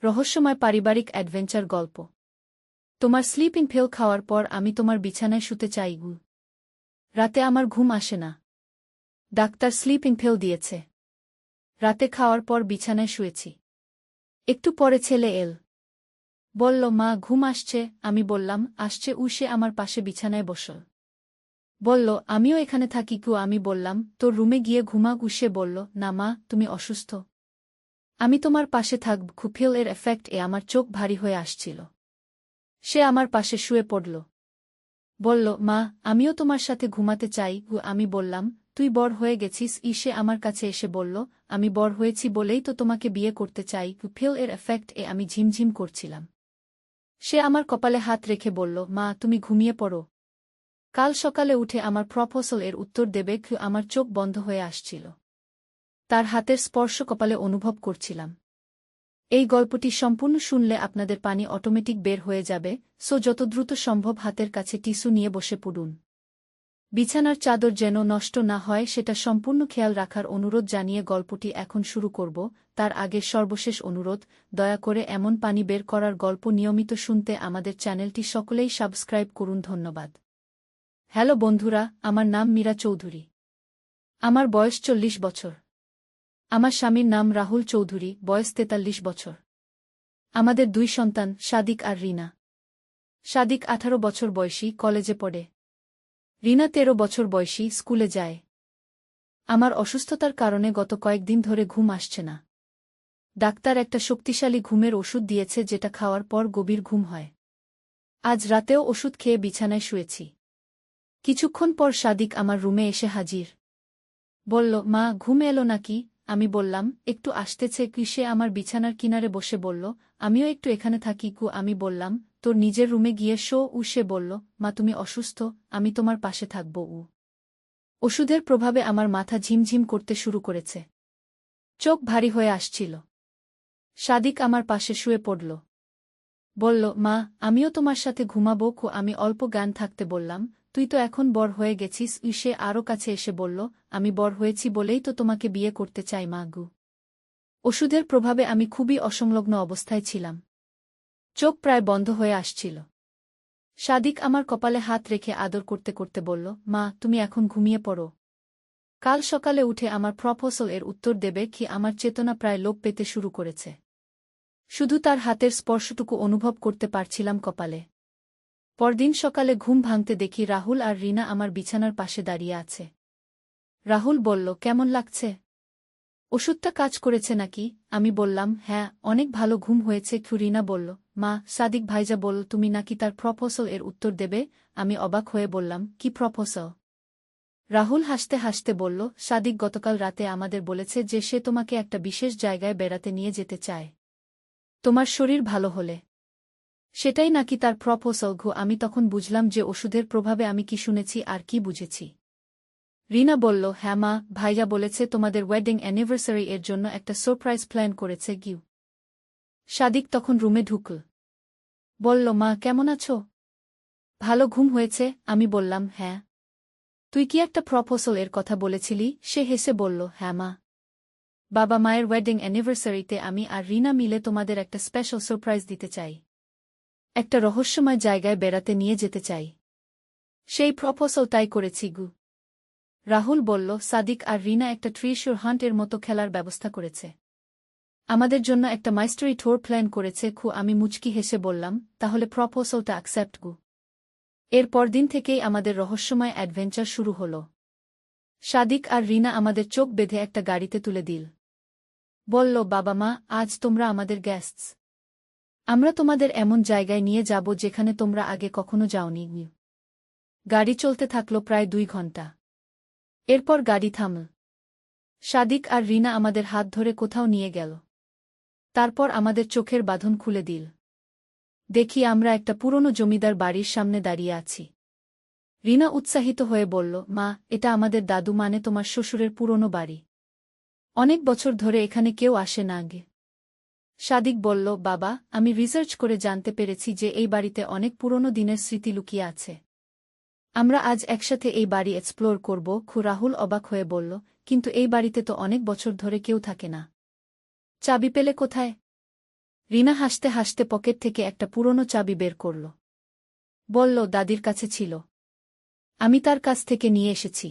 রহস্যময় পারিবারিক অ্যাডভেঞ্চার গল্প। তোমার স্লিপিং পিল খাওয়ার পর আমি তোমার বিছানায় শুতে চাই। রাতে আমার ঘুম আসে না। ডাক্তার স্লিপিং পিল দিয়েছে। রাতে খাওয়ার পর বিছানায় শুয়েছি। একটু পরে ছেলে এল। বলল, মা ঘুম আসছে। আমি বললাম, আসছে। সে আমার পাশে বিছানায় বসল। বলল, আমিও এখানে থাকি। আমি বললাম, তোর রুমে গিয়ে ঘুমাক। সে বলল, না মা, তুমি অসুস্থ। আমি তোমার পাশে থাকব। পিল এর এফেক্ট আমার চোখ ভারী হয়ে আসছিল। সে আমার পাশে শুয়ে পড়ল। বলল, মা, আমিও তোমার সাথে ঘুমাতে চাই। আমি বললাম, তুই বড় হয়ে গেছিস। সে আমার কাছে এসে বলল, আমি বড় হয়েছি বলেই তো তোমাকে বিয়ে করতে চাই। পিল এর এফেক্ট আমি ঝিমঝিম করছিলাম। সে আমার কপালে হাত রেখে বলল, মা, তুমি ঘুমিয়ে পড়ো। কাল সকালে উঠে আমার প্রপোজাল এর উত্তর দেবে। আমার চোখ বন্ধ হয়ে আসছিল। তার হাতের স্পর্শ কপালে অনুভব করছিলাম। এই গল্পটি সম্পূর্ণ শুনলে আপনাদের পানি অটোমেটিক বের হয়ে যাবে, সো যত দ্রুত সম্ভব হাতের কাছে টিস্যু নিয়ে বসে পড়ুন। বিছানার চাদর যেন নষ্ট না হয় সেটা সম্পূর্ণ খেয়াল রাখার অনুরোধ জানিয়ে গল্পটি এখন শুরু করব। তার আগে সর্বশেষ অনুরোধ, দয়া করে এমন পানি বের করার গল্প নিয়মিত শুনতে আমাদের চ্যানেলটি সকলেই সাবস্ক্রাইব করুন। ধন্যবাদ। হ্যালো বন্ধুরা, আমার নাম মীরা চৌধুরী। আমার বয়স 40 বছর। আমার স্বামীর নাম রাহুল চৌধুরী, বয়স 43 বছর। আমাদের 2 সন্তান, সাদিক আর রিনা। সাদিক 18 বছর বয়সী, কলেজে পড়ে। রিনা 13 বছর বয়সী, স্কুলে যায়। আমার অসুস্থতার কারণে গত কয়েকদিন ধরে ঘুম আসছে না। ডাক্তার একটা শক্তিশালী ঘুমের ওষুধ দিয়েছে যেটা খাওয়ার পর গভীর ঘুম হয়। আজ রাতেও ওষুধ খেয়ে বিছানায় শুয়েছি। কিছুক্ষণ পর সাদিক আমার রুমে এসে হাজির। বলল, মা, ঘুম এলো নাকি? আমি বললাম, একটু আসতেছে। সে আমার বিছানার কিনারে বসে বলল, আমিও একটু এখানে থাকি। আমি বললাম, তোর নিজের রুমে গিয়ে শো। সে বলল, মা, তুমি অসুস্থ, আমি তোমার পাশে থাকব। ওষুধের প্রভাবে আমার মাথা ঝিমঝিম করতে শুরু করেছে। চোখ ভারী হয়ে আসছিল। সাদিক আমার পাশে শুয়ে পড়ল। বলল, মা, আমিও তোমার সাথে ঘুমাবো। আমি অল্প জ্ঞান থাকতে বললাম, তুই তো এখন বড় হয়ে গেছিস। সে আরও কাছে এসে বলল, আমি বড় হয়েছি বলেই তো তোমাকে বিয়ে করতে চাই মা। ওষুধের প্রভাবে আমি খুবই অসংলগ্ন অবস্থায় ছিলাম। চোখ প্রায় বন্ধ হয়ে আসছিল। সাদিক আমার কপালে হাত রেখে আদর করতে করতে বলল, মা, তুমি এখন ঘুমিয়ে পড়ো। কাল সকালে উঠে আমার প্রপোজাল এর উত্তর দেবে। আমার চেতনা প্রায় লোপ পেতে শুরু করেছে। শুধু তার হাতের স্পর্শটুকু অনুভব করতে পারছিলাম কপালে। পরদিন সকালে ঘুম ভাঙতে দেখি রাহুল আর রিনা আমার বিছানার পাশে দাঁড়িয়ে আছে। রাহুল বলল, কেমন লাগছে? ওষুধটা কাজ করেছে নাকি? আমি বললাম, হ্যাঁ, অনেক ভালো ঘুম হয়েছে। রিনা বলল, মা, সাদিক ভাইজা বলল তুমি নাকি তার প্রপোজাল এর উত্তর দেবে। আমি অবাক হয়ে বললাম, কি প্রপোজাল? রাহুল হাসতে হাসতে বলল, সাদিক গতকাল রাতে আমাদের বলেছে যে সে তোমাকে একটা বিশেষ জায়গায় বেড়াতে নিয়ে যেতে চায়। তোমার শরীর ভালো হলে। সেটাই নাকি তার প্রপোজাল। আমি তখন বুঝলাম যে ওষুধের প্রভাবে আমি কি শুনেছি আর কি বুঝেছি। রিনা বলল, হ্যাঁ মা, ভাইয়া বলেছে তোমাদের ওয়েডিং অ্যানিভার্সারি এর জন্য একটা সারপ্রাইজ প্ল্যান করেছে। সাদিক তখন রুমে ঢুকল। বলল, মা, কেমন আছো? ভালো ঘুম হয়েছে? আমি বললাম, হ্যাঁ। তুই কি একটা প্রপোজাল এর কথা বলেছিলি? সে হেসে বলল, হ্যাঁ মা। বাবা মায়ের ওয়েডিং অ্যানিভার্সারিতে আমি আর রিনা মিলে তোমাদের একটা স্পেশাল সারপ্রাইজ দিতে চাই। একটা রহস্যময় জায়গায় বেড়াতে নিয়ে যেতে চাই। সেই প্রপোজালটাই করেছি। রাহুল বলল, সাদিক আর রিনা একটা ট্রেজার হান্ট এর মতো খেলার ব্যবস্থা করেছে। আমাদের জন্য একটা মাইস্টারি ট্যুর প্ল্যান করেছে। আমি মুচকি হেসে বললাম, তাহলে প্রপোজালটা অ্যাকসেপ্ট। এর পরদিন থেকেই আমাদের রহস্যময় অ্যাডভেঞ্চার শুরু হল। সাদিক আর রিনা আমাদের চোখ বেঁধে একটা গাড়িতে তুলে দিল। বলল, বাবা মা, আজ তোমরা আমাদের গেস্টস। আমরা তোমাদের এমন জায়গায় নিয়ে যাব যেখানে তোমরা আগে কখনো যাওনি। গাড়ি চলতে থাকল প্রায় 2 ঘন্টা। এরপর গাড়ি থামল। সাদিক আর রিনা আমাদের হাত ধরে কোথাও নিয়ে গেল। তারপর আমাদের চোখের বাঁধন খুলে দিল। দেখি আমরা একটা পুরনো জমিদার বাড়ির সামনে দাঁড়িয়ে আছি। রিনা উৎসাহিত হয়ে বলল, মা, এটা আমাদের দাদু মানে তোমার শ্বশুরের পুরনো বাড়ি। অনেক বছর ধরে এখানে কেউ আসে না আগে। সাদিক বলল, বাবা, আমি রিসার্চ করে জানতে পেরেছি যে এই বাড়িতে অনেক পুরনো দিনের স্মৃতি লুকিয়ে আছে। আমরা আজ একসাথে এই বাড়ি এক্সপ্লোর করব। রাহুল অবাক হয়ে বলল, কিন্তু এই বাড়িতে তো অনেক বছর ধরে কেউ থাকে না। চাবি পেলে কোথায়? রিনা হাসতে হাসতে পকেট থেকে একটা পুরনো চাবি বের করল। বলল, দাদির কাছে ছিল। আমি তার কাছ থেকে নিয়ে এসেছি।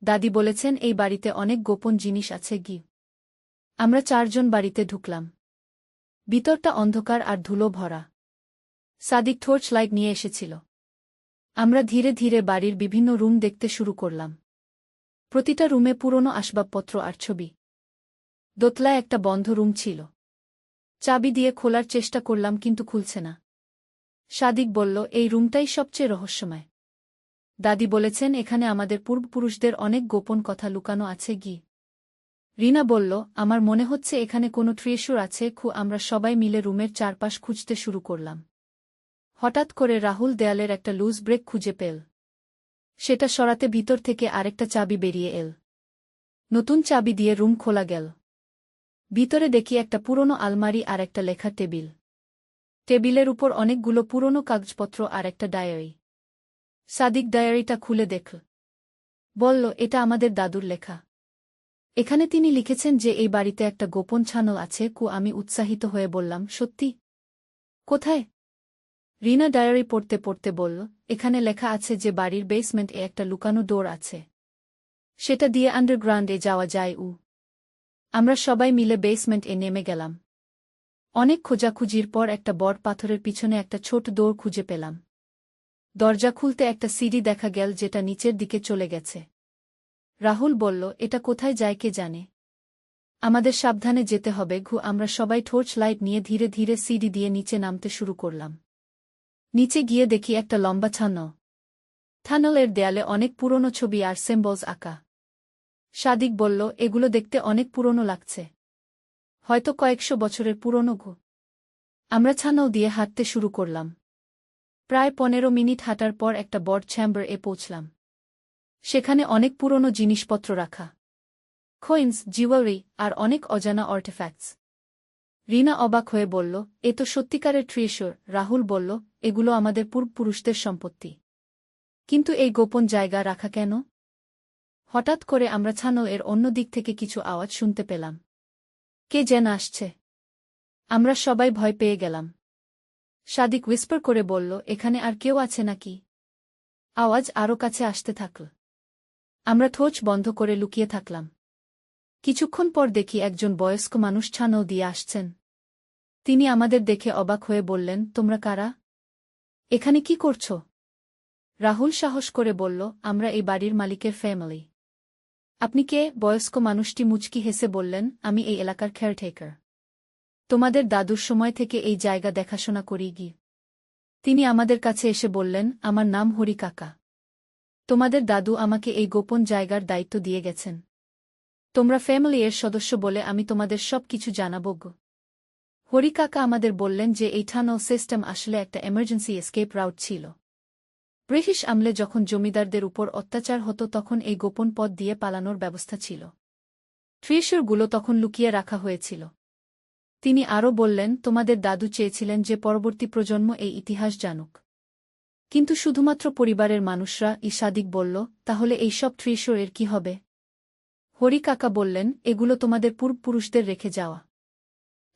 দাদি বলেছেন এই বাড়িতে অনেক গোপন জিনিস আছে গি। আমরা 4 জন বাড়িতে ঢুকলাম। ভিতরটা অন্ধকার আর ধুলো ভরা। সাদিক টর্চ লাইট নিয়ে এসেছিল। আমরা ধীরে ধীরে বাড়ির বিভিন্ন রুম দেখতে শুরু করলাম। প্রতিটা রুমে পুরনো আসবাবপত্র আর ছবি। দোতলায় একটা বন্ধ রুম ছিল। চাবি দিয়ে খোলার চেষ্টা করলাম কিন্তু খুলছে না। সাদিক বলল, এই রুমটাই সবচেয়ে রহস্যময়। দাদি বলেছেন এখানে আমাদের পূর্বপুরুষদের অনেক গোপন কথা লুকানো আছে গি। রিনা বলল, আমার মনে হচ্ছে এখানে কোনো ট্রেজার আছে। আমরা সবাই মিলে রুমের চারপাশ খুঁজতে শুরু করলাম। হঠাৎ করে রাহুল দেয়ালের একটা লুজ ব্রেক খুঁজে পেল। সেটা সরাতে ভিতর থেকে আরেকটা চাবি বেরিয়ে এল। নতুন চাবি দিয়ে রুম খোলা গেল। ভিতরে দেখি একটা পুরনো আলমারি আর একটা লেখার টেবিল। টেবিলের উপর অনেকগুলো পুরনো কাগজপত্র আর একটা ডায়েরি। সাদিক ডায়েরিটা খুলে দেখল। বলল, এটা আমাদের দাদুর লেখা। এখানে তিনি লিখেছেন যে এই বাড়িতে একটা গোপন ছানল আছে। আমি উৎসাহিত হয়ে বললাম, সত্যি? কোথায়? রিনা ডায়েরি পড়তে পড়তে বলল, এখানে লেখা আছে যে বাড়ির বেসমেন্টে একটা লুকানো ডোর আছে। সেটা দিয়ে আন্ডারগ্রাউন্ডে যাওয়া যায়। আমরা সবাই মিলে বেসমেন্টে নেমে গেলাম। অনেক খোঁজাখুঁজির পর একটা বড় পাথরের পিছনে একটা ছোট ডোর খুঁজে পেলাম। দরজা খুলতে একটা সিঁড়ি দেখা গেল যেটা নিচের দিকে চলে গেছে। রাহুল বলল, এটা কোথায় যায় কে জানে। আমাদের সাবধানে যেতে হবে। আমরা সবাই টর্চ লাইট নিয়ে ধীরে ধীরে সিঁড়ি দিয়ে নিচে নামতে শুরু করলাম। নিচে গিয়ে দেখি একটা লম্বা ছানল। থানলের দেয়ালে অনেক পুরনো ছবি আর সিম্বলস আঁকা। সাদিক বলল, এগুলো দেখতে অনেক পুরনো লাগছে। হয়তো কয়েকশো বছরের পুরনো। আমরা ছানল দিয়ে হাঁটতে শুরু করলাম। প্রায় 15 মিনিট হাঁটার পর একটা বড় চেম্বার এ পৌঁছলাম। সেখানে অনেক পুরনো জিনিসপত্র রাখা। কয়েন্স, জুয়েলারি আর অনেক অজানা আর্টিফ্যাক্টস। রিনা অবাক হয়ে বলল, এ তো সত্যিকারের ট্রেজার। রাহুল বলল, এগুলো আমাদের পূর্বপুরুষদের সম্পত্তি। কিন্তু এই গোপন জায়গা রাখা কেন? হঠাৎ করে আমরা ছানল এর অন্য দিক থেকে কিছু আওয়াজ শুনতে পেলাম। কে যেন আসছে। আমরা সবাই ভয় পেয়ে গেলাম। সাদিক হুইসপার করে বলল, এখানে আর কেউ আছে নাকি? আওয়াজ আরও কাছে আসতে থাকল। আমরা ঠোঁচ বন্ধ করে লুকিয়ে থাকলাম। কিছুক্ষণ পর দেখি একজন বয়স্ক মানুষ ছানল দিয়ে আসছেন। তিনি আমাদের দেখে অবাক হয়ে বললেন, তোমরা কারা? এখানে কি করছ? রাহুল সাহস করে বলল, আমরা এই বাড়ির মালিকের ফ্যামিলি। আপনি কে? বয়স্ক মানুষটি মুচকি হেসে বললেন, আমি এই এলাকার কেয়ারটেকার। তোমাদের দাদুর সময় থেকে এই জায়গা দেখাশোনা করি গি। তিনি আমাদের কাছে এসে বললেন, আমার নাম হরি কাকা। তোমাদের দাদু আমাকে এই গোপন জায়গার দায়িত্ব দিয়ে গেছেন। তোমরা ফ্যামিলি এর সদস্য বলে আমি তোমাদের সব কিছু জানাব গো। হরি কাকা আমাদের বললেন যে এই টানেল সিস্টেম আসলে একটা এমার্জেন্সি এসকেপ রাউট ছিল। ব্রিটিশ আমলে যখন জমিদারদের উপর অত্যাচার হতো তখন এই গোপন পথ দিয়ে পালানোর ব্যবস্থা ছিল। ট্রেজারগুলো তখন লুকিয়ে রাখা হয়েছিল। তিনি আরও বললেন, তোমাদের দাদু চেয়েছিলেন যে পরবর্তী প্রজন্ম এই ইতিহাস জানুক। কিন্তু শুধুমাত্র পরিবারের মানুষরা। সাদিক বলল, তাহলে এই সব ট্রেজার এর কি হবে? হরি কাকা বললেন, এগুলো তোমাদের পূর্বপুরুষদের রেখে যাওয়া।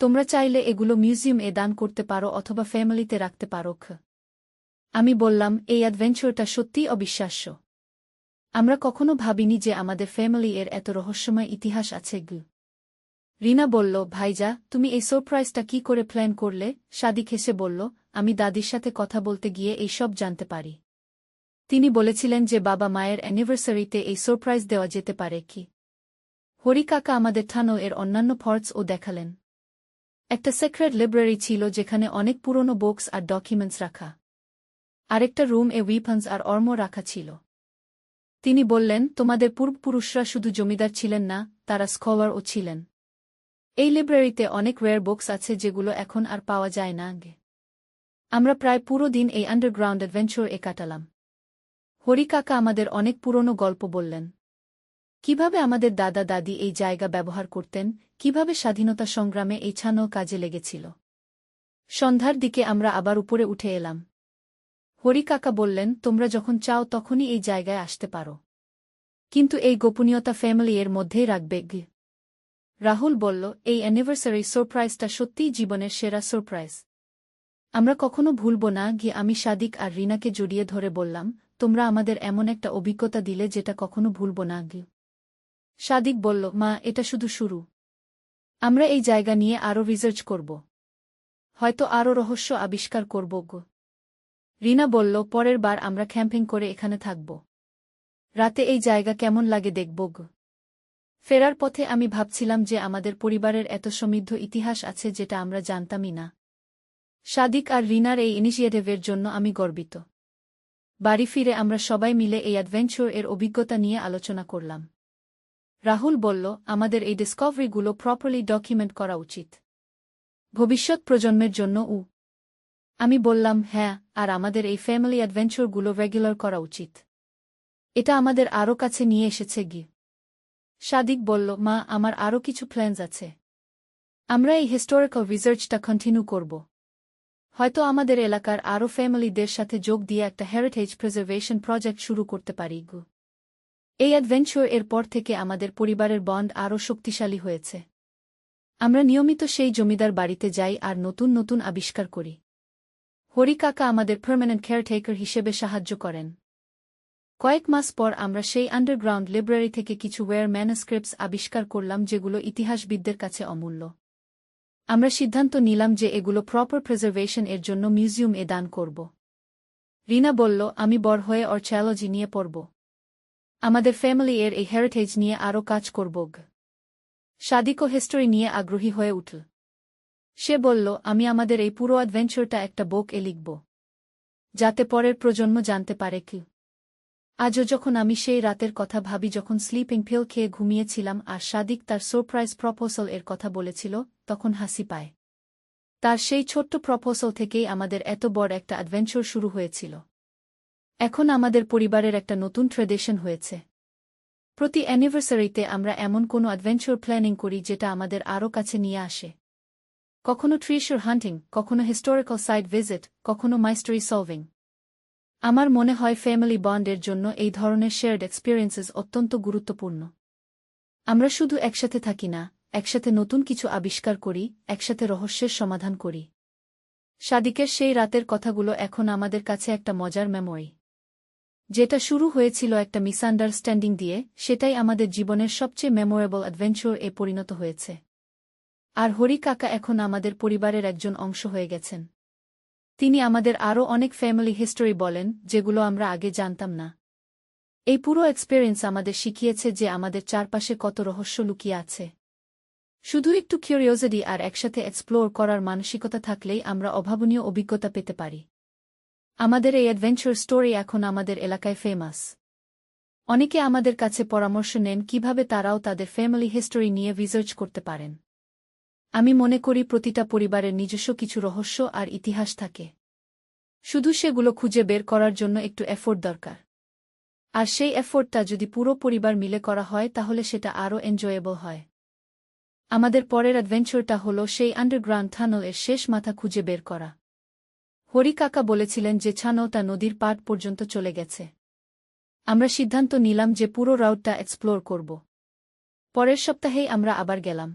তোমরা চাইলে এগুলো মিউজিয়াম এ দান করতে পারো অথবা ফ্যামিলিতে রাখতে পারো। আমি বললাম, এই অ্যাডভেঞ্চারটা সত্যিই অবিশ্বাস্য। আমরা কখনো ভাবিনি যে আমাদের ফ্যামিলি এর এত রহস্যময় ইতিহাস আছে। রিনা বলল, ভাইজা, তুমি এই সারপ্রাইজটা কি করে প্ল্যান করলে? সাদিক হেসে বলল, আমি দাদির সাথে কথা বলতে গিয়ে এই সব জানতে পারি। তিনি বলেছিলেন যে বাবা মায়ের অ্যানিভার্সারিতে এই সারপ্রাইজ দেওয়া যেতে পারে কি। হরি কাকা আমাদের টানেল এর অন্যান্য পার্টসও দেখালেন। একটা সিক্রেট লাইব্রেরি ছিল যেখানে অনেক পুরনো বুকস আর ডকুমেন্টস রাখা। আরেকটা রুম এ উইপন্স আর অর্ম রাখা ছিল। তিনি বললেন, তোমাদের পূর্বপুরুষরা শুধু জমিদার ছিলেন না, তারা স্কলারও ছিলেন। এই লাইব্রেরিতে অনেক রেয়ার বুকস আছে যেগুলো এখন আর পাওয়া যায় না। আমরা প্রায় পুরো দিন এই আন্ডারগ্রাউন্ড অ্যাডভেঞ্চার এ কাটালাম। হরি কাকা আমাদের অনেক পুরনো গল্প বললেন। কিভাবে আমাদের দাদা দাদি এই জায়গা ব্যবহার করতেন, কিভাবে স্বাধীনতা সংগ্রামে এই ছানল কাজে লেগেছিল। সন্ধ্যার দিকে আমরা আবার উপরে উঠে এলাম। হরি কাকা বললেন, তোমরা যখন চাও তখনই এই জায়গায় আসতে পারো। কিন্তু এই গোপনীয়তা ফ্যামিলি এর মধ্যেই রাখবে। রাহুল বলল, এই অ্যানিভার্সারি সারপ্রাইজটা সত্যিই জীবনের সেরা সারপ্রাইজ। আমরা কখনো ভুলব না। আমি সাদিক আর রিনাকে জড়িয়ে ধরে বললাম, তোমরা আমাদের এমন একটা অভিজ্ঞতা দিলে যেটা কখনো ভুলব না। সাদিক বলল, মা, এটা শুধু শুরু। আমরা এই জায়গা নিয়ে আরও রিসার্চ করব। হয়তো আরও রহস্য আবিষ্কার করব। রিনা বলল, পরের বার আমরা ক্যাম্পিং করে এখানে থাকব। রাতে এই জায়গা কেমন লাগে দেখব। ফেরার পথে আমি ভাবছিলাম যে আমাদের পরিবারের এত সমৃদ্ধ ইতিহাস আছে যেটা আমরা জানতামই না। সাদিক আর রিনার এই ইনিশিয়েটিভের জন্য আমি গর্বিত। বাড়ি ফিরে আমরা সবাই মিলে এই অ্যাডভেঞ্চার এর অভিজ্ঞতা নিয়ে আলোচনা করলাম। রাহুল বলল, আমাদের এই ডিসকভারিগুলো প্রপারলি ডকুমেন্ট করা উচিত, ভবিষ্যৎ প্রজন্মের জন্য। আমি বললাম, হ্যাঁ, আর আমাদের এই ফ্যামিলি অ্যাডভেঞ্চারগুলো রেগুলার করা উচিত। এটা আমাদের আরও কাছে নিয়ে এসেছে। সাদিক বলল, মা, আমার আরও কিছু প্ল্যানস আছে। আমরা এই হিস্টোরিক্যাল রিসার্চটা কন্টিনিউ করব। হয়তো আমাদের এলাকার আরও ফ্যামিলিদের সাথে যোগ দিয়ে একটা হেরিটেজ প্রিজার্ভেশন প্রজেক্ট শুরু করতে পারি। এই অ্যাডভেঞ্চার এর পর থেকে আমাদের পরিবারের বন্ড আরও শক্তিশালী হয়েছে। আমরা নিয়মিত সেই জমিদার বাড়িতে যাই আর নতুন নতুন আবিষ্কার করি। হরি কাকা আমাদের পার্মানেন্ট কেয়ারটেকার হিসেবে সাহায্য করেন। কয়েক মাস পর আমরা সেই আন্ডারগ্রাউন্ড লাইব্রেরি থেকে কিছু ওয়্যার ম্যানুস্ক্রিপ্টস আবিষ্কার করলাম যেগুলো ইতিহাসবিদদের কাছে অমূল্য। আমরা সিদ্ধান্ত নিলাম যে এগুলো প্রপার প্রিজার্ভেশন এর জন্য মিউজিয়াম এ দান করব। রিনা বলল, আমি বড় হয়ে আর্চায়োলজি নিয়ে পড়ব। আমাদের ফ্যামিলি এর এই হেরিটেজ নিয়ে আরও কাজ করব। সাদিকও হিস্টোরি নিয়ে আগ্রহী হয়ে উঠল। সে বলল, আমি আমাদের এই পুরো অ্যাডভেঞ্চারটা একটা বুক এ লিখব, যাতে পরের প্রজন্ম জানতে পারে। আজও যখন আমি সেই রাতের কথা ভাবি যখন স্লিপিং পিল খেয়ে ঘুমিয়েছিলাম আর সাদিক তার সারপ্রাইজ প্রপোজাল এর কথা বলেছিল, তখন হাসি পায়। তার সেই ছোট্ট প্রপোজাল থেকেই আমাদের এত বড় একটা অ্যাডভেঞ্চার শুরু হয়েছিল। এখন আমাদের পরিবারের একটা নতুন ট্র্যাডিশন হয়েছে। প্রতি অ্যানিভার্সারিতে আমরা এমন কোনো অ্যাডভেঞ্চার প্ল্যানিং করি যেটা আমাদের আরও কাছে নিয়ে আসে। কখনো ট্রেজার হান্টিং, কখনো হিস্টোরিক্যাল সাইট ভিজিট, কখনো মাইস্টারি সলভিং। আমার মনে হয় ফ্যামিলি বন্ডের জন্য এই ধরনের শেয়ার্ড এক্সপিরিয়েন্সেস অত্যন্ত গুরুত্বপূর্ণ। আমরা শুধু একসাথে থাকি না, একসাথে নতুন কিছু আবিষ্কার করি, একসাথে রহস্যের সমাধান করি। সাদিকের সেই রাতের কথাগুলো এখন আমাদের কাছে একটা মজার মেমোরি। যেটা শুরু হয়েছিল একটা মিসআন্ডারস্ট্যান্ডিং দিয়ে, সেটাই আমাদের জীবনের সবচেয়ে মেমোরেবল অ্যাডভেঞ্চার এ পরিণত হয়েছে। আর হরি কাকা এখন আমাদের পরিবারের একজন অংশ হয়ে গেছেন। তিনি আমাদের আরও অনেক ফ্যামিলি হিস্টোরি বলেন, যেগুলো আমরা আগে জানতাম না। এই পুরো এক্সপেরিয়েন্স আমাদের শিখিয়েছে যে আমাদের চারপাশে কত রহস্য লুকিয়ে আছে। শুধু একটু কিউরিওসিটি আর একসাথে এক্সপ্লোর করার মানসিকতা থাকলেই আমরা অভাবনীয় অভিজ্ঞতা পেতে পারি। আমাদের এই অ্যাডভেঞ্চার স্টোরি এখন আমাদের এলাকায় ফেমাস। অনেকে আমাদের কাছে পরামর্শ নেন কিভাবে তারাও তাদের ফ্যামিলি হিস্টোরি নিয়ে রিসার্চ করতে পারেন। আমি মনে করি প্রতিটা পরিবারের নিজস্ব কিছু রহস্য আর ইতিহাস থাকে। শুধু সেগুলো খুঁজে বের করার জন্য একটু এফোর্ট দরকার। আর সেই এফোর্টটা যদি পুরো পরিবার মিলে করা হয় তাহলে সেটা আরও এনজয়েবল হয়। আমাদের পরের অ্যাডভেঞ্চারটা হলো সেই আন্ডারগ্রাউন্ড টানেল এর শেষ মাথা খুঁজে বের করা। হরি কাকা বলেছিলেন যে ছানোটা নদীর পাড় পর্যন্ত চলে গেছে। আমরা সিদ্ধান্ত নিলাম যে পুরো রাউটটা এক্সপ্লোর করব। পরের সপ্তাহেই আমরা আবার গেলাম।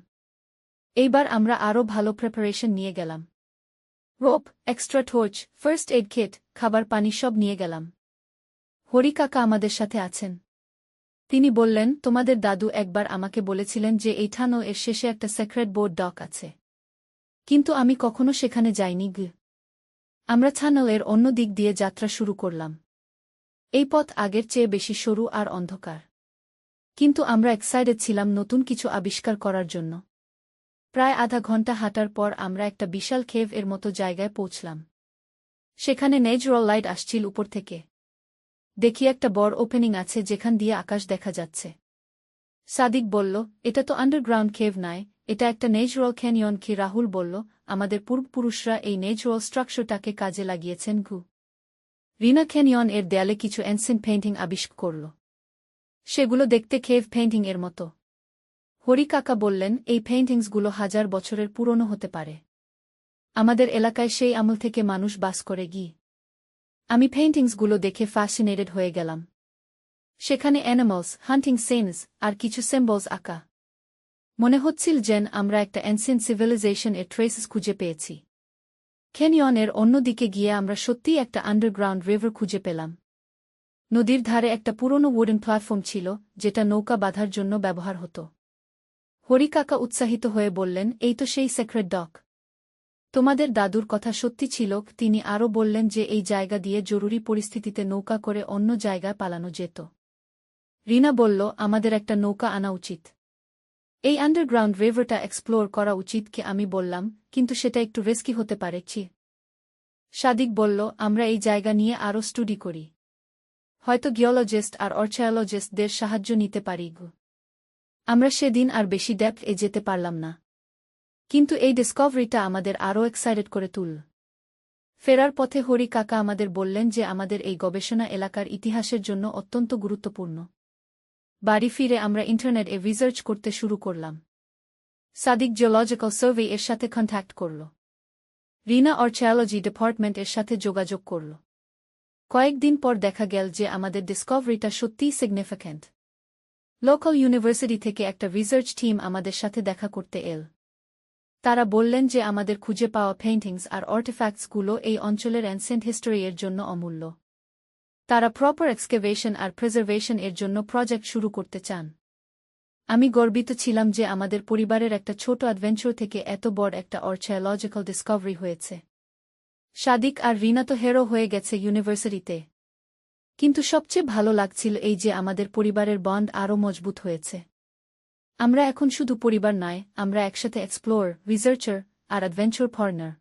এইবার আমরা আরও ভালো প্রিপারেশন নিয়ে গেলাম। Rope, extra torch, first aid kit, খাবার পানি সব নিয়ে গেলাম। হরি কাকা আমাদের সাথে আছেন। তিনি বললেন, তোমাদের দাদু একবার আমাকে বলেছিলেন যে এই টানেল এর শেষে একটা সিক্রেট বোট ডক আছে। কিন্তু আমি কখনো সেখানে যাইনি। আমরা টানেল এর অন্য দিক দিয়ে যাত্রা শুরু করলাম। এই পথ আগের চেয়ে বেশি সরু আর অন্ধকার। কিন্তু আমরা এক্সাইটেড ছিলাম নতুন কিছু আবিষ্কার করার জন্য। প্রায় আধা ঘন্টা হাঁটার পর আমরা একটা বিশাল কেভ এর মতো জায়গায় পৌঁছলাম। সেখানে ন্যাচারাল লাইট আসছিল উপর থেকে। দেখি একটা বড় ওপেনিং আছে যেখান দিয়ে আকাশ দেখা যাচ্ছে। সাদিক বলল, এটা তো আন্ডারগ্রাউন্ড কেভ নয়, এটা একটা ন্যাচারাল ক্যানিয়ন। রাহুল বলল, আমাদের পূর্বপুরুষরা এই ন্যাচারাল স্ট্রাকচারটাকে কাজে লাগিয়েছেন। রিনা ক্যানিয়ন এর দেয়ালে কিছু অ্যানসিয়েন্ট পেইন্টিং আবিষ্কার করল। সেগুলো দেখতে কেভ পেইন্টিং এর মতো। হরি কাকা বললেন, এই পেইন্টিংসগুলো 1000 বছরের পুরনো হতে পারে। আমাদের এলাকায় সেই আমল থেকে মানুষ বাস করে। আমি পেইন্টিংসগুলো দেখে ফ্যাসিনেটেড হয়ে গেলাম। সেখানে অ্যানিমালস, হান্টিং সিনস আর কিছু সিম্বলস আঁকা। মনে হচ্ছিল যেন আমরা একটা অ্যানসিয়েন্ট সিভিলাইজেশন এর ট্রেসেস খুঁজে পেয়েছি। ক্যানিয়নের অন্য দিকে গিয়ে আমরা সত্যিই একটা আন্ডারগ্রাউন্ড রিভার খুঁজে পেলাম। নদীর ধারে একটা পুরনো উডেন প্ল্যাটফর্ম ছিল, যেটা নৌকা বাঁধার জন্য ব্যবহার হতো। হরিকাকা উৎসাহিত হয়ে বললেন, এই তো সেই সেক্রেট ডক। তোমাদের দাদুর কথা সত্যি ছিল। তিনি আরও বললেন যে এই জায়গা দিয়ে জরুরি পরিস্থিতিতে নৌকা করে অন্য জায়গায় পালানো যেত। রিনা বলল, আমাদের একটা নৌকা আনা উচিত। এই আন্ডারগ্রাউন্ড রিভারটা এক্সপ্লোর করা উচিত। কি আমি বললাম, কিন্তু সেটা একটু রিস্কি হতে পারে। সাদিক বলল, আমরা এই জায়গা নিয়ে আরও স্টাডি করি। হয়তো জিওলজিস্ট আর আর্চায়োলজিস্টদের সাহায্য নিতে পারি। আমরা সেদিন আর বেশি ডেপথ যেতে পারলাম না, কিন্তু এই ডিসকভারিটা আমাদের আরও এক্সাইটেড করে তুলল। ফেরার পথে হরি কাকা আমাদের বললেন যে আমাদের এই গবেষণা এলাকার ইতিহাসের জন্য অত্যন্ত গুরুত্বপূর্ণ। বাড়ি ফিরে আমরা ইন্টারনেটে রিসার্চ করতে শুরু করলাম। সাদিক জিওলজিক্যাল সার্ভে এর সাথে কন্ট্যাক্ট করল। রিনা আর্চায়োলজি ডিপার্টমেন্ট এর সাথে যোগাযোগ করল। কয়েকদিন পর দেখা গেল যে আমাদের ডিসকভারিটা সত্যিই সিগনিফিক্যান্ট। লোকাল ইউনিভার্সিটি থেকে একটা রিসার্চ টিম আমাদের সাথে দেখা করতে এল। তারা বললেন যে আমাদের খুঁজে পাওয়া পেইন্টিংস আর আর্টিফ্যাক্টসগুলো এই অঞ্চলের অ্যানসিয়েন্ট হিস্টোরি এর জন্য অমূল্য। তারা প্রপার এক্সকেভেশন আর প্রিজার্ভেশন এর জন্য প্রজেক্ট শুরু করতে চান। আমি গর্বিত ছিলাম যে আমাদের পরিবারের একটা ছোট অ্যাডভেঞ্চার থেকে এত বড় একটা আর্চায়োলজিক্যাল ডিসকভারি হয়েছে। সাদিক আর রিনা তো হেরো হয়ে গেছে ইউনিভার্সিটিতে, কিন্তু সবচেয়ে ভালো লাগছিল এই যে আমাদের পরিবারের বন্ড আরও মজবুত হয়েছে। আমরা এখন শুধু পরিবার নয়, আমরা একসাথে এক্সপ্লোর, রিসার্চার আর অ্যাডভেঞ্চার পার্টনার।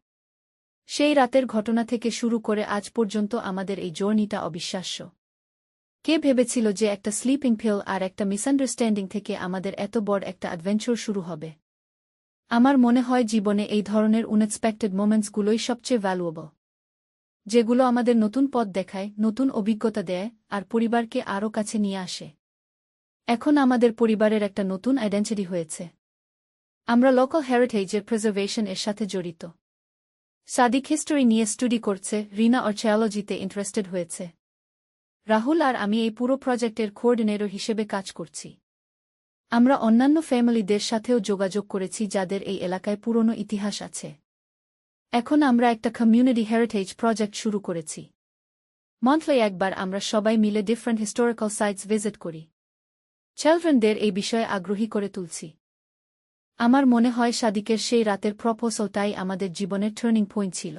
সেই রাতের ঘটনা থেকে শুরু করে আজ পর্যন্ত আমাদের এই জার্নিটা অবিশ্বাস্য। কে ভেবেছিল যে একটা স্লিপিং পিল আর একটা মিসআন্ডারস্ট্যান্ডিং থেকে আমাদের এত বড় একটা অ্যাডভেঞ্চার শুরু হবে। আমার মনে হয় জীবনে এই ধরনের আনএক্সপেক্টেড মোমেন্টসগুলোই সবচেয়ে ভ্যালুয়েবল, যেগুলো আমাদের নতুন পথ দেখায়, নতুন অভিজ্ঞতা দেয় আর পরিবারকে আরও কাছে নিয়ে আসে। এখন আমাদের পরিবারের একটা নতুন আইডেন্টিটি হয়েছে। আমরা লোকাল হেরিটেজের প্রিজার্ভেশন এর সাথে জড়িত। সাদিক হিস্টোরি নিয়ে স্টাডি করছে, রিনা আর্চায়োলজিতে ইন্টারেস্টেড হয়েছে। রাহুল আর আমি এই পুরো প্রজেক্টের কোঅর্ডিনেটর হিসেবে কাজ করছি। আমরা অন্যান্য ফ্যামিলিদের সাথেও যোগাযোগ করেছি যাদের এই এলাকায় পুরনো ইতিহাস আছে। এখন আমরা একটা কমিউনিটি হেরিটেজ প্রজেক্ট শুরু করেছি। মন্থলি একবার আমরা সবাই মিলে ডিফারেন্ট হিস্টোরিক্যাল সাইটস ভিজিট করি। চিলড্রেনদের এই বিষয়ে আগ্রহী করে তুলছি। আমার মনে হয় সাদিকের সেই রাতের প্রপোজালটাই আমাদের জীবনের টার্নিং পয়েন্ট ছিল।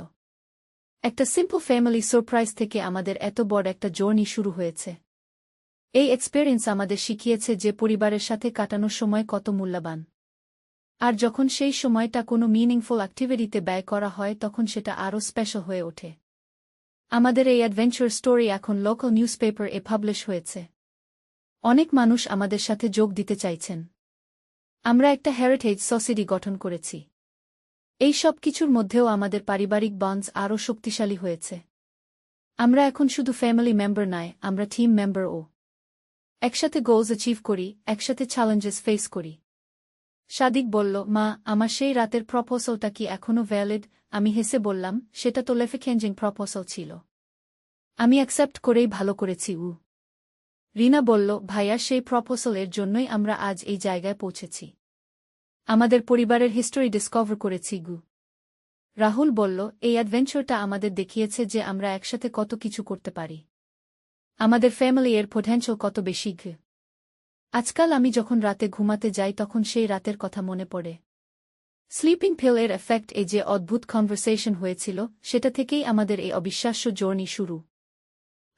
একটা সিম্পল ফ্যামিলি সারপ্রাইজ থেকে আমাদের এত বড় একটা জার্নি শুরু হয়েছে। এই এক্সপেরিয়েন্স আমাদের শিখিয়েছে যে পরিবারের সাথে কাটানো সময় কত মূল্যবান। আর যখন সেই সময়টা কোনো মিনিংফুল অ্যাক্টিভিটিতে ব্যয় করা হয় তখন সেটা আরও স্পেশাল হয়ে ওঠে। আমাদের এই অ্যাডভেঞ্চার স্টোরি এখন লোকাল নিউজপেপার এ পাবলিশ হয়েছে। অনেক মানুষ আমাদের সাথে যোগ দিতে চাইছেন। আমরা একটা হেরিটেজ সোসাইটি গঠন করেছি। এই সব কিছুর মধ্যেও আমাদের পারিবারিক বন্ডস আরও শক্তিশালী হয়েছে। আমরা এখন শুধু ফ্যামিলি মেম্বার নয়, আমরা টিম মেম্বারও। একসাথে গোলস অ্যাচিভ করি, একসাথে চ্যালেঞ্জেস ফেস করি। সাদিক বলল, মা, আমার সেই রাতের প্রপোজালটা কি এখনও ভ্যালিড? আমি হেসে বললাম, সেটা তো লাইফ চেঞ্জিং প্রপোজাল ছিল। আমি অ্যাকসেপ্ট করেই ভালো করেছি। রিনা বলল, ভাইয়া, সেই প্রপোজালের জন্যই আমরা আজ এই জায়গায় পৌঁছেছি। আমাদের পরিবারের হিস্টোরি ডিসকভার করেছি। রাহুল বলল, এই অ্যাডভেঞ্চারটা আমাদের দেখিয়েছে যে আমরা একসাথে কত কিছু করতে পারি। আমাদের ফ্যামিলি এর পটেনশিয়াল কত বেশি। আজকাল আমি যখন রাতে ঘুমাতে যাই তখন সেই রাতের কথা মনে পড়ে। স্লিপিং পিল এর এফেক্ট, এই যে অদ্ভুত কনভারসেশন হয়েছিল, সেটা থেকেই আমাদের এই অবিশ্বাস্য জার্নি শুরু।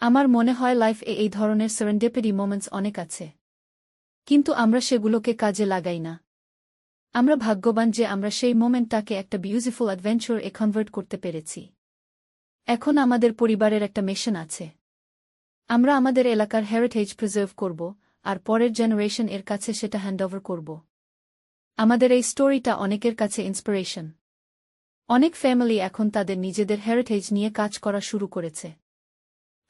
আমার মনে হয় লাইফে এই ধরনের সেরেন্ডিপিটি মোমেন্টস অনেক আছে, কিন্তু আমরা সেগুলোকে কাজে লাগাই না। আমরা ভাগ্যবান যে আমরা সেই মোমেন্টটাকে একটা বিউটিফুল অ্যাডভেঞ্চার এ কনভার্ট করতে পেরেছি। এখন আমাদের পরিবারের একটা মিশন আছে। আমরা আমাদের এলাকার হেরিটেজ প্রিজার্ভ করব আর পরের জেনারেশন এর কাছে সেটা হ্যান্ডওভার করব। আমাদের এই স্টোরিটা অনেকের কাছে ইন্সপিরেশন। অনেক ফ্যামিলি এখন তাদের নিজেদের হেরিটেজ নিয়ে কাজ করা শুরু করেছে।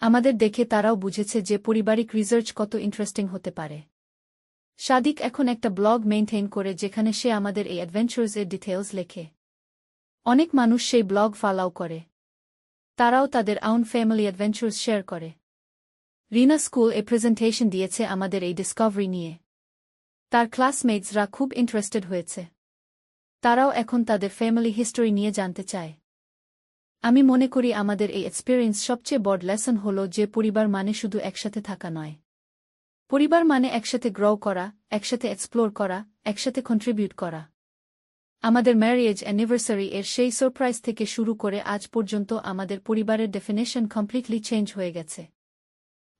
আমাদের দেখে তারাও বুঝেছে যে পারিবারিক রিসার্চ কত ইন্টারেস্টিং হতে পারে। সাদিক এখন একটা ব্লগ মেইনটেইন করে যেখানে সে আমাদের এই অ্যাডভেঞ্চার্স এর ডিটেইলস লেখে। অনেক মানুষ সেই ব্লগ ফলো করে। তারাও তাদের আউন ফ্যামিলি অ্যাডভেঞ্চার্স শেয়ার করে। রিনা স্কুল এ প্রেজেন্টেশন দিয়েছে আমাদের এই ডিসকভারি নিয়ে। তার ক্লাসমেটসরা খুব ইন্টারেস্টেড হয়েছে। তারাও এখন তাদের ফ্যামিলি হিস্টোরি নিয়ে জানতে চায়। আমি মনে করি আমাদের এই এক্সপেরিয়েন্স সবচেয়ে বড় লেসন হল যে পরিবার মানে শুধু একসাথে থাকা নয়। পরিবার মানে একসাথে গ্রো করা, একসাথে এক্সপ্লোর করা, একসাথে কন্ট্রিবিউট করা। আমাদের ম্যারেজ অ্যানিভার্সারি এর সেই সারপ্রাইজ থেকে শুরু করে আজ পর্যন্ত আমাদের পরিবারের ডেফিনেশন কমপ্লিটলি চেঞ্জ হয়ে গেছে।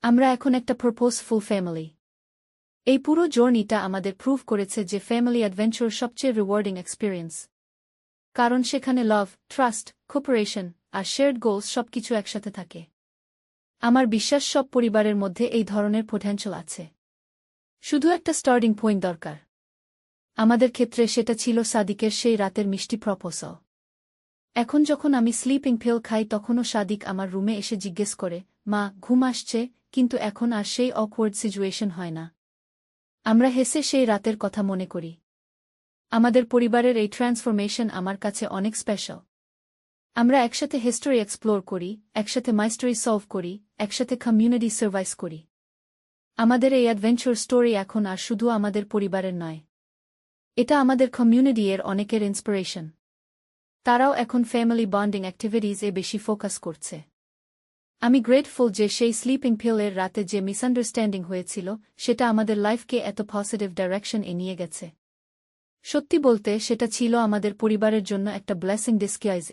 আমরা এখন একটা পারপোজফুল ফ্যামিলি। এই পুরো জার্নিটা আমাদের প্রুভ করেছে যে ফ্যামিলি অ্যাডভেঞ্চার সবচেয়ে রিওয়ার্ডিং এক্সপেরিয়েন্স। কারণ সেখানে লাভ, ট্রাস্ট, কোঅপারেশন আর শেয়ার্ড গোলস সবকিছু একসাথে থাকে। আমার বিশ্বাস সব পরিবারের মধ্যে এই ধরনের পোটেনশিয়াল আছে। শুধু একটা স্টার্টিং পয়েন্ট দরকার। আমাদের ক্ষেত্রে সেটা ছিল সাদিকের সেই রাতের মিষ্টি প্রপোজাল। এখন যখন আমি স্লিপিং পিল খাই তখনও সাদিক আমার রুমে এসে জিজ্ঞেস করে, মা, ঘুম আসছে? কিন্তু এখন আর সেই অকওয়ার্ড সিচুয়েশন হয় না। আমরা হেসে সেই রাতের কথা মনে করি। আমাদের পরিবারের এই ট্রান্সফরমেশন আমার কাছে অনেক স্পেশাল। আমরা একসাথে হিস্টোরি এক্সপ্লোর করি, একসাথে মাইস্ট্রি সলভ করি, একসাথে কমিউনিটি সার্ভাইস করি। আমাদের এই অ্যাডভেঞ্চার স্টোরি এখন আর শুধু আমাদের পরিবারের নয়, এটা আমাদের কমিউনিটি এর অনেকের ইন্সপিরেশন। তারাও এখন ফ্যামিলি বন্ডিং অ্যাক্টিভিটিজ এ বেশি ফোকাস করছে। আমি গ্রেটফুল যে সেই স্লিপিং পিল এর রাতে যে মিসআন্ডারস্ট্যান্ডিং হয়েছিল সেটা আমাদের লাইফকে এত পজিটিভ ডাইরেকশন এ নিয়ে গেছে। সত্যি বলতে সেটা ছিল আমাদের পরিবারের জন্য একটা ব্লেসিং ডিসগাইজ।